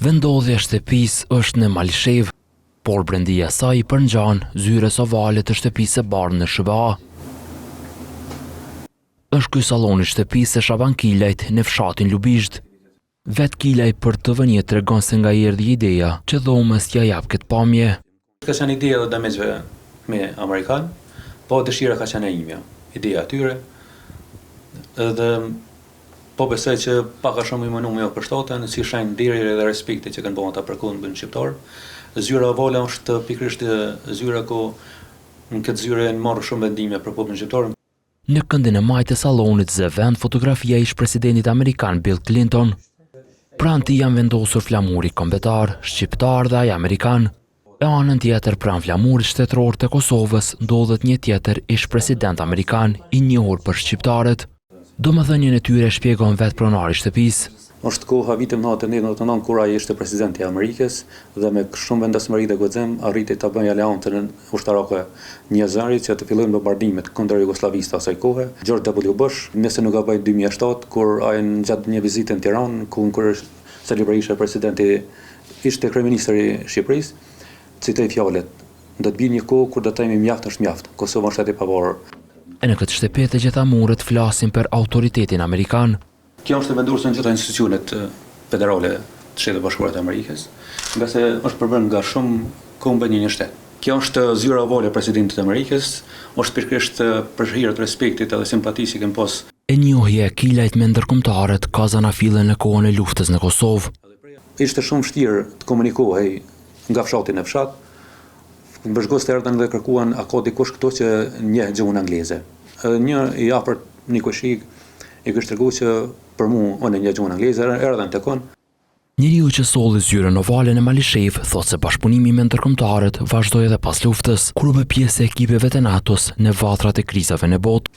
Vendodhja e shtëpisë është në Malishev, por brendia e saj përngjan zyrës ovale të shtëpisë së bardhë në SBA. Është ky salloni i shtëpisë së Shaban Kilajt në fshatin Lubizht. Vet Kilaj për TV tregon se nga i erdhi ideja që dhomës t'ia jap këtë pamje. Ka qenë ideja e dëmeshve me amerikan, po dëshira ka qenë e imja, ideja atyre. Edhe po besoj që pak a shumë i mënu me për shtatën, si shenjë ndirje dhe respekti që kanë bënë ata për kundën shqiptar. Zyra ovale është pikërisht zyra ku në këtë zyre në marrë shumë vendime për popullin shqiptar. Në këndin e majtë të sallonit zë vend fotografia e ish-presidentit amerikan Bill Clinton. Pranë tij janë vendosur flamuri kombëtar, shqiptar dhe ai amerikan. E anën tjetër pranë flamurit shtetëror të Kosovës ndodhet një tjetër ish-president amerikan i njohur për shqiptarët. Domethënien e tyre shpjegon vetë pronari i shtëpisë. Është koha vitin 1999 kur ai ishte presidenti i Amerikës dhe me shumë vendosmëri dhe guxim arriti ta bëjë aleancën ushtarake njerëzarit që të fillojnë bombardimet kundër jugosllavistë asaj kohe. George W. Bush, nëse nuk gaboj 2007 kur ai gjatë një vizite në Tiranë ku Sali Berisha presidenti ishte kryeministri i Shqipërisë, citoi fjalët: "Do të bie një kohë kur do të themi mjaft është mjaft. Kosova është shteti i pavarur." E në këtë shtëpi të gjitha murët flasin për autoritetin amerikan. Kjo është e vendosur në gjitha institucionet federale të Shtetit Bashkuar të Amerikës, nga se është përbërë nga shumë kompanije një shtet. Kjo është zyra ovale e presidentit të Amerikës, është pikërisht për hir të respektit edhe simpatisë që kanë pas. E njohja e Kilajt me ndërkombëtarët ka zanafillën në kohën e luftës në Kosovë. Ishte shumë vështirë të komunikohej nga fshati në fshat. Bashkëkohës të erdhën dhe kërkuan a ka dikush këtu që njeh gjuhën angleze. Një i afërt një koshik i kishte treguar që për mua unë një gjuhën angleze, erdhën tek on. Njeriu që solli zyrën ovale në Malishev thotë se bashkëpunimi me ndërkombëtarët vazhdoi edhe pas luftës, kur u bë pjesë e ekipeve të NATO-s në vatrat e krizave në botë.